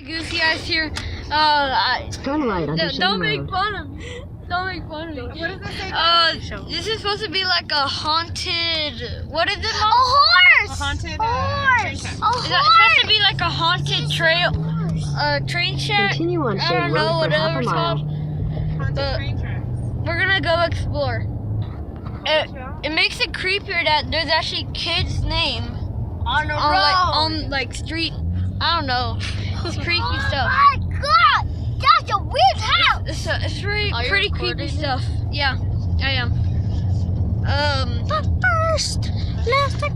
Goofy Eyes here. Turn on Don't make road. fun of me. Don't make fun of me. What does it say? This is supposed to be like a haunted. What is it? A horse. A haunted horse. train track. A It's supposed horse. to be like a haunted train shack. Continue on I Shade don't know Road for whatever half a it's mile. called. Haunted train tracks. We're gonna go explore. It makes it creepier that there's actually kids' name On the road. on street. I don't know. It's creepy stuff. Oh my God, that's a weird house. It's pretty creepy stuff. Yeah, I am. But first, let's take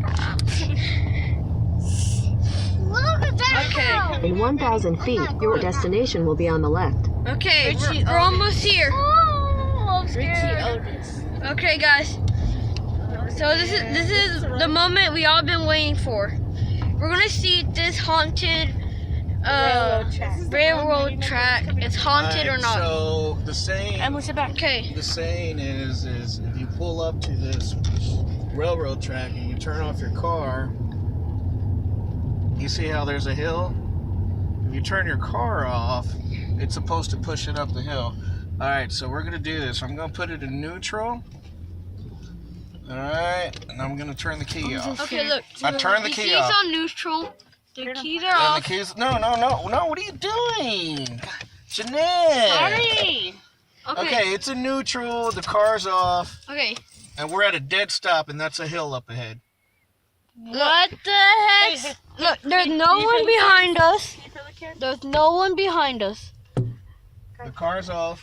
Look at that Okay. house. In 1,000 feet, your destination will be on the left. Okay, we're almost here. Oh, I'm scared. Okay, guys. So this is the moment we all been waiting for. We're gonna see if this haunted railroad track is haunted or not. So the saying, Okay. the saying is if you pull up to this railroad track and you turn off your car, you see how there's a hill? If you turn your car off, it's supposed to push it up the hill. All right, so we're gonna do this. I'm gonna put it in neutral. All right, and I'm gonna turn the key off. Okay, look. I turned the key off. keys on neutral. The keys are And off. the keys? No. What are you doing, Jeanette? Sorry. Okay, it's in neutral. The car's off. Okay. And we're at a dead stop, and that's a hill up ahead. What the heck? Look, there's no one behind us. There's no one behind us. The car's off.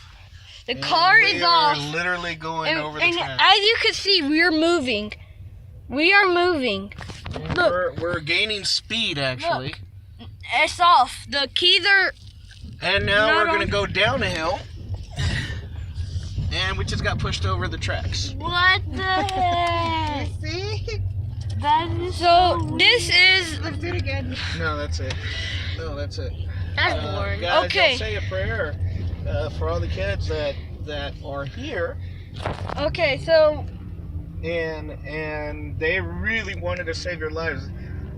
The and car is off. We are literally going over the And track. as you can see, we're moving. We are moving. Look, We're gaining speed, actually. it's off. The keys are. And now Not we're going to on. go down a hill. And we just got pushed over the tracks. What the heck? See? That is so. This is. Let's do it again. No, that's it. That's boring. Guys, Okay. y'all say a prayer for all the kids that are here. Okay, so. And they really wanted to save your lives,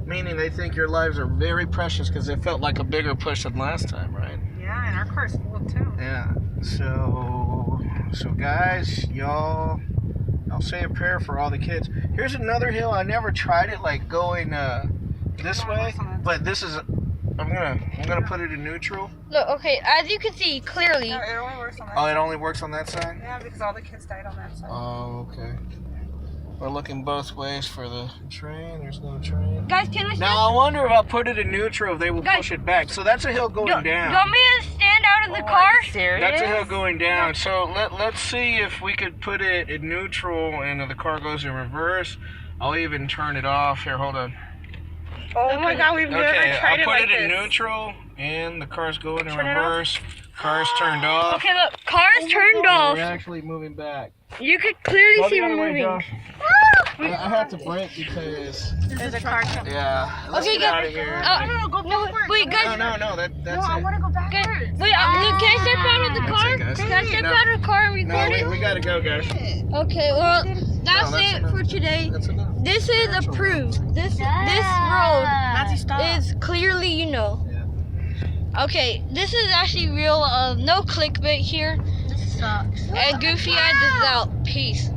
meaning they think your lives are very precious because it felt like a bigger push than last time, right? Yeah, and our car's full too. Yeah. So guys, y'all, I'll say a prayer for all the kids. Here's another hill. I never tried it, like going this way, but this is. I'm gonna put it in neutral. Look, okay, as you can see clearly. No, it only works on that Oh, side. it only works on that side. Yeah, because all the kids died on that side. Oh, okay. We're looking both ways for the train. There's no train. Guys, can I Now I wonder if I put it in neutral, if they will Guys, push it back. So that's a hill going Do you down. want me to stand out of the car? That's a hill going down. So let's see if we could put it in neutral and if the car goes in reverse. I'll even turn it off. Here, hold on. Oh my God, we've never Okay, tried I'll put it like it in this. neutral and the car's going in Turn it off. reverse. Car's turned off. Okay, look, car's turned off. We're actually moving back. You could clearly Go see the we're other way, moving. Josh. I had to brake because, There's a car coming. yeah. Let's Okay, get out guys. of here. No, wait, guys. No, that's No, I it. want to go back. Guys, wait, can I step out of the That's car? it, guys. Can I step No. out of the car and No, record it? we gotta go, guys. Okay, well, that's No, it enough. for today. That's enough. This is approved. This road is clearly, Okay, this is actually real. No clickbait here. This sucks. And Goofy Eyes is out. Peace.